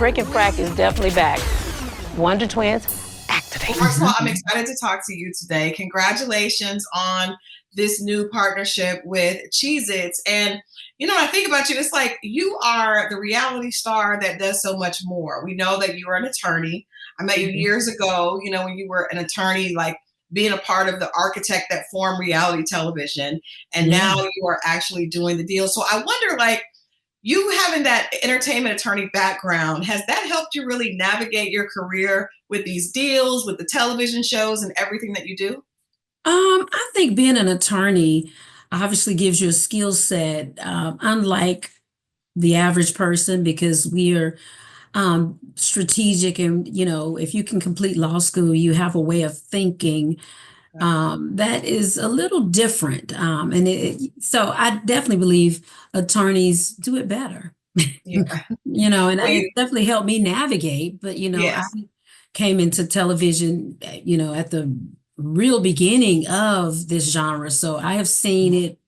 Frick and Frack is definitely back. Wonder Twins, activate. First of all, I'm excited to talk to you today. Congratulations on this new partnership with Cheez-It. And, you know, when I think about you, it's like you are the reality star that does so much more. We know that you are an attorney. I met you years ago, you know, when you were an attorney, like being a part of the architect that formed reality television. And now you are actually doing the deal. So I wonder, like, you having that entertainment attorney background, has that helped you really navigate your career with these deals, with the television shows and everything that you do? I think being an attorney obviously gives you a skill set, unlike the average person, because we are strategic, and if you can complete law school, you have a way of thinking that is a little different. So I definitely believe attorneys do it better. Yeah. And it definitely helped me navigate. But I came into television, at the real beginning of this genre. So I have seen it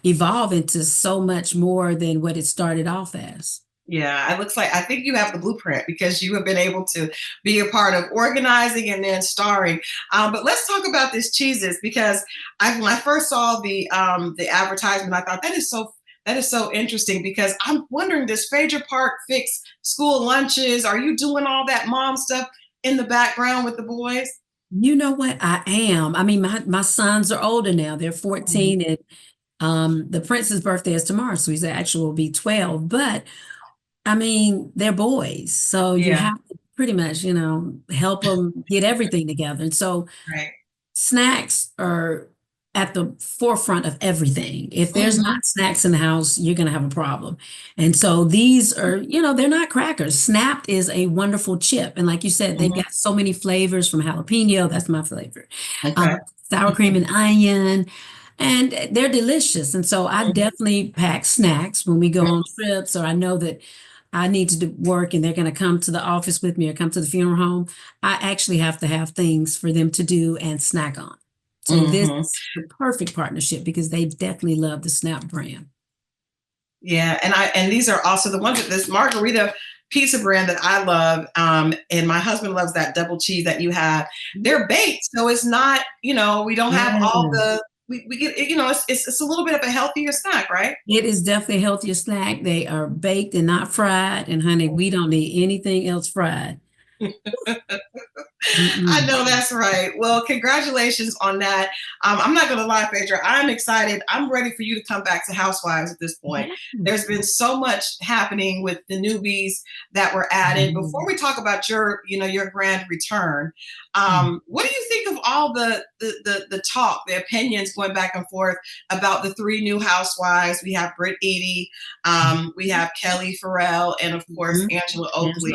evolve into so much more than what it started off as. Yeah, it looks like I think you have the blueprint because you have been able to be a part of organizing and then starring. But let's talk about this Cheez-Its, because when I first saw the advertisement, I thought that is so interesting, because I'm wondering, does Phaedra Parks fix school lunches? Are you doing all that mom stuff in the background with the boys? You know what? I am. I mean, my sons are older now. They're 14, and the prince's birthday is tomorrow, so he's actually will be 12. But I mean, they're boys, so you have to pretty much, help them get everything together. And so snacks are at the forefront of everything. If there's not snacks in the house, you're going to have a problem. And so these are, they're not crackers. Snap'd is a wonderful chip. And like you said, they've got so many flavors, from jalapeno, that's my flavor, sour cream and onion, and they're delicious. And so I definitely pack snacks when we go on trips, or I know that I need to do work and they're going to come to the office with me or come to the funeral home. I actually have to have things for them to do and snack on. So this is the perfect partnership, because they definitely love the Snap brand. Yeah, and these are also the ones that this margarita pizza brand that I love, and my husband loves that double cheese that you have. They're baked, so it's not, we don't have all the we get, it's a little bit of a healthier snack, right? It is definitely a healthier snack. They are baked and not fried, and honey, we don't need anything else fried. I know that's right. Well, congratulations on that. I'm not going to lie, Phaedra, I'm excited. I'm ready for you to come back to Housewives at this point. There's been so much happening with the newbies that were added. Before we talk about your grand return, what do you think of all the talk, the opinions going back and forth about the 3 new housewives? We have Brit Eady, we have Kelly Farrell, and of course, Angela Oakley.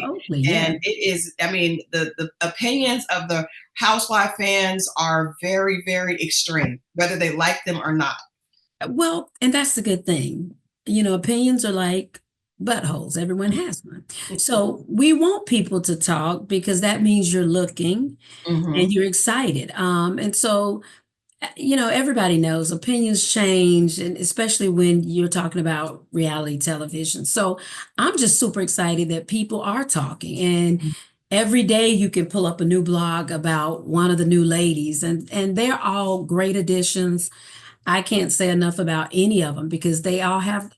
And it is, I mean, the opinions of the housewife fans are very, very extreme, whether they like them or not. Well, and that's the good thing. Opinions are like buttholes. Everyone has one. So we want people to talk, because that means you're looking and you're excited. And so, everybody knows opinions change, and especially when you're talking about reality television. So I'm just super excited that people are talking, and every day you can pull up a new blog about one of the new ladies, and they're all great additions. I can't say enough about any of them, because they all have,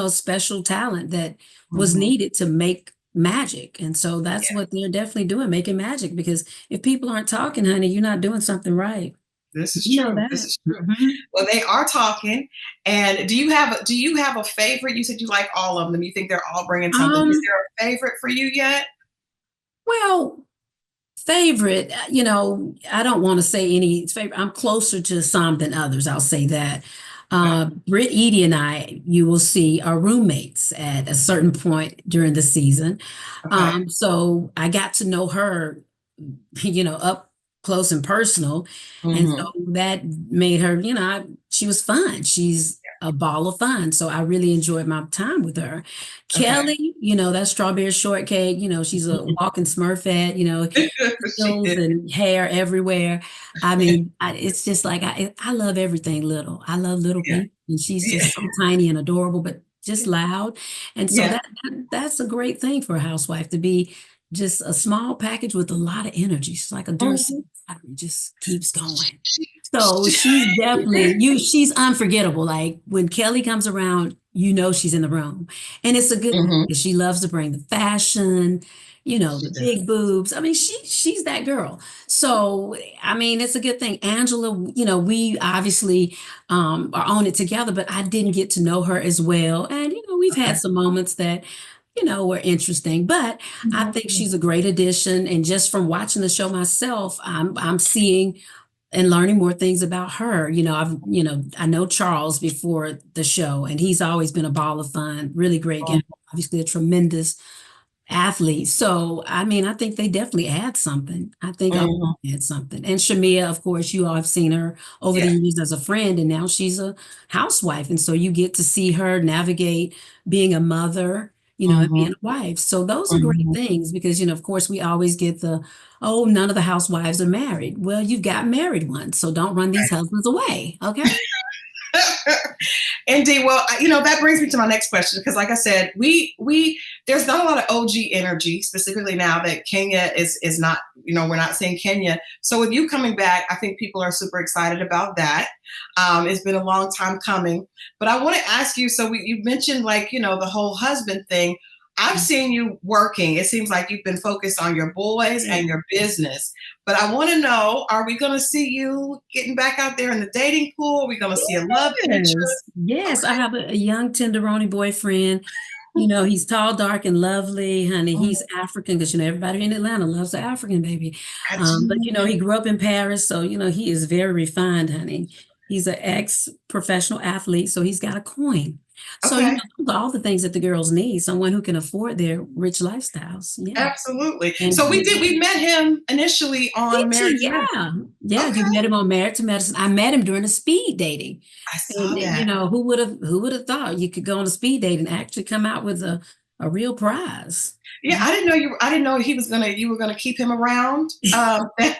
special talent that was needed to make magic. And so that's what they're definitely doing, making magic, because if people aren't talking, honey, you're not doing something right. This is true. This is true. Well, they are talking. And do you have a favorite? You said you like all of them. You think they're all bringing something. Is there a favorite for you yet? Well, favorite, I don't want to say any favorite. I'm closer to some than others. I'll say that. Brit Eady and I, you will see, are roommates at a certain point during the season. So I got to know her, up close and personal. And so that made her, she was fun. She's a ball of fun. So I really enjoyed my time with her. Kelly, that strawberry shortcake, she's a walking Smurfette, heels and hair everywhere. I mean, it's just like, I love everything little. I love little people. And she's just so tiny and adorable, but just loud. And so Yeah. that's a great thing for a housewife to be just a small package with a lot of energy. She's like a Duracell battery, just keeps going. So she's definitely she's unforgettable. Like when Kelly comes around, you know she's in the room. And it's a good thing because she loves to bring the fashion, the big boobs. I mean, she's that girl. So I mean, it's a good thing. Angela, we obviously are on it together, but I didn't get to know her as well. And we've had some moments that were interesting, but I think she's a great addition. And just from watching the show myself, I'm seeing and learning more things about her. I know Charles before the show, and he's always been a ball of fun, really great guy, obviously a tremendous athlete. So, I mean, I think they definitely add something. I think I'll add something. And Shamea, of course, you all have seen her over the years as a friend, and now she's a housewife. And so you get to see her navigate being a mother, and being a wife. So those are great things because, of course, we always get oh, none of the housewives are married. Well, you've got married ones, so don't run these husbands away, okay? Indeed. Well, that brings me to my next question because, like I said, there's not a lot of OG energy, specifically now that Kenya is not. We're not seeing Kenya. So with you coming back, I think people are super excited about that. It's been a long time coming, but I want to ask you. So you mentioned the whole husband thing. I've seen you working. It seems like you've been focused on your boys and your business. But I want to know, are we going to see you getting back out there in the dating pool? Are we going to see a love interest? Yes, I have a young tenderoni boyfriend. He's tall, dark, and lovely, honey. He's African because, everybody in Atlanta loves the African baby. But, he grew up in Paris. So, he is very refined, honey. He's an ex-professional athlete. So he's got a coin. So, those are all the things that the girls need, someone who can afford their rich lifestyles. Yeah. Absolutely. And so we met him initially on Married to Medicine. Yeah. Okay. You met him on Married to Medicine. I met him during a speed dating. I saw that. Who would have thought you could go on a speed date and actually come out with a real prize? Yeah, I didn't know you were gonna keep him around. Phaedra.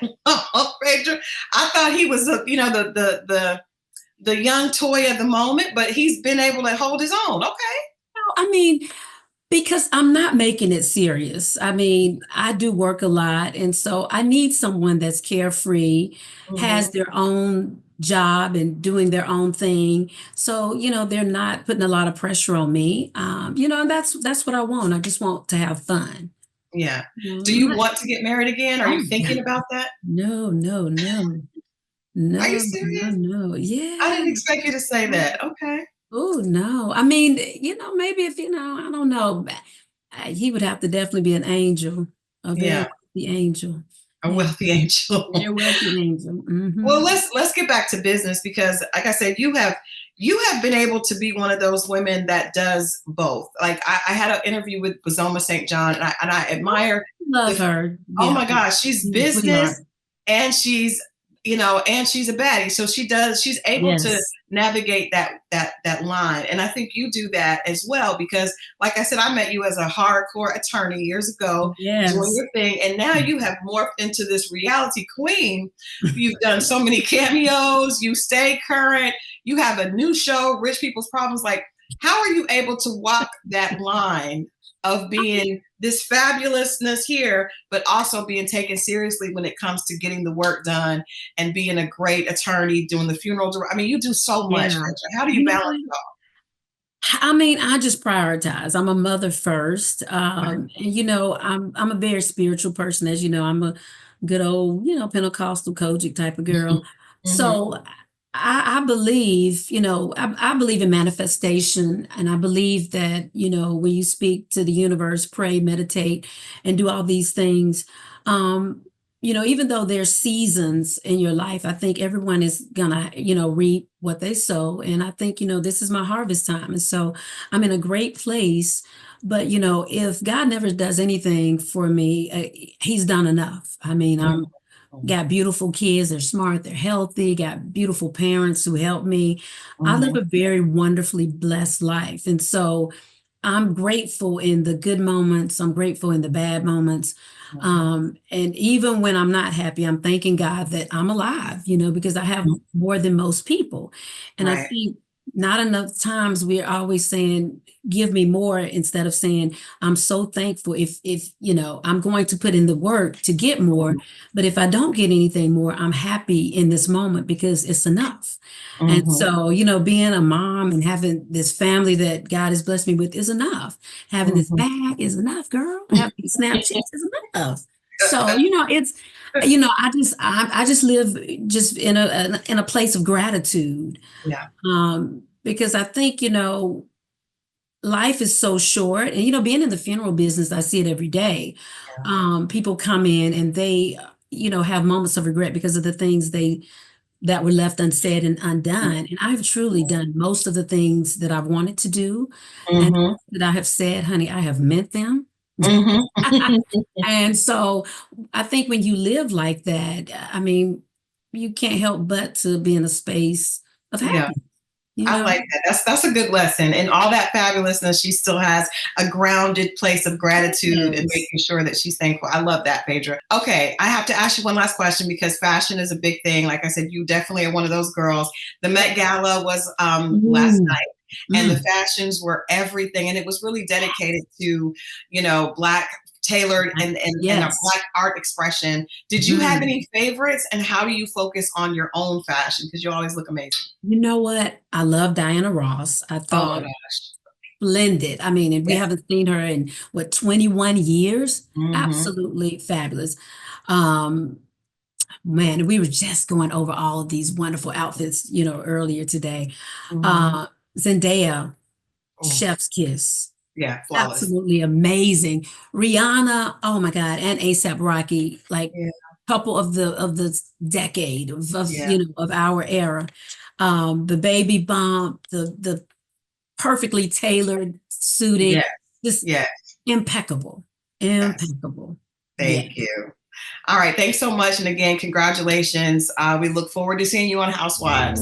I thought he was the young toy of the moment, but he's been able to hold his own. Okay. I mean, because I'm not making it serious. I mean, I do work a lot, and so I need someone that's carefree, has their own job and doing their own thing. So, they're not putting a lot of pressure on me. And that's what I want. I just want to have fun. Yeah. Do you want to get married again? Are you thinking about that? No. Are you serious? No. Yeah. I didn't expect you to say that. Okay. Oh, no. I mean, maybe if, I don't know. He would have to definitely be an angel, a very wealthy angel. A wealthy angel. Very wealthy angel. Well, let's get back to business because, like I said, you have been able to be one of those women that does both. Like I had an interview with Bazoma St. John, and I admire. Love her. Oh my gosh, she's business, and she's and she's a baddie. So she's able to navigate that line. And I think you do that as well, because like I said, I met you as a hardcore attorney years ago, doing your thing. And now you have morphed into this reality queen. You've done so many cameos, you stay current, you have a new show, Rich People's Problems. Like, how are you able to walk that line of being this fabulousness here, but also being taken seriously when it comes to getting the work done and being a great attorney, doing the funeral? I mean, you do so much. How do you balance it all? I mean, I just prioritize. I'm a mother first. And, I'm a very spiritual person. As you know, I'm a good old, Pentecostal Kojic type of girl. So I believe, I believe in manifestation, and I believe that, when you speak to the universe, pray, meditate, and do all these things, even though there's seasons in your life, I think everyone is gonna, reap what they sow. And I think, this is my harvest time. And so I'm in a great place. But, if God never does anything for me, he's done enough. I mean, I'm got beautiful kids, they're smart, they're healthy, got beautiful parents who help me. I live a very wonderfully blessed life. And so I'm grateful in the good moments, I'm grateful in the bad moments. And even when I'm not happy, I'm thanking God that I'm alive, because I have more than most people. And I think not enough times we're always saying, give me more, instead of saying, I'm so thankful if I'm going to put in the work to get more, but if I don't get anything more, I'm happy in this moment because it's enough. And Mhm. so, being a mom and having this family that God has blessed me with is enough. Having this Mhm. bag is enough, girl. Having these Snapchats is enough. So, it's, I just live just in a place of gratitude, Yeah. because I think, life is so short. And, being in the funeral business, I see it every day. People come in and they, have moments of regret because of the things that were left unsaid and undone. And I've truly done most of the things that I've wanted to do, and Mhm. that I have said, honey, I have meant them. Mhm. And so I think when you live like that, I mean, you can't help but to be in a space of Yeah. happiness, I like that. That's a good lesson. And all that fabulousness, she still has a grounded place of gratitude and Yes. making sure that she's thankful. I love that, Phaedra. Okay, I have to ask you one last question because fashion is a big thing. Like I said, you definitely are one of those girls. The Met Gala was last Mm, night, and the mm. fashions were everything, and it was really dedicated to Black tailored and a Yes. Black art expression. Did you have Mm. any favorites, and how do you focus on your own fashion because you always look amazing? You know what? I love Diana Ross. I Oh my thought gosh. splendid. I mean, and we Yeah. haven't seen her in what, 21 years? Mhm. Absolutely fabulous. Um, Man, we were just going over all of these wonderful outfits, earlier today. Mhm. Uh, Zendaya, Oh, Chef's Kiss. yeah, flawless. Absolutely amazing. Rihanna, oh my God, and ASAP Rocky, like Yeah, couple of the decade of yeah, of our era. The baby bump, the perfectly tailored suiting, yeah, just yeah. impeccable, Yes. impeccable. Yeah. Thank you. All right. Thanks so much. And again, congratulations. We look forward to seeing you on Housewives.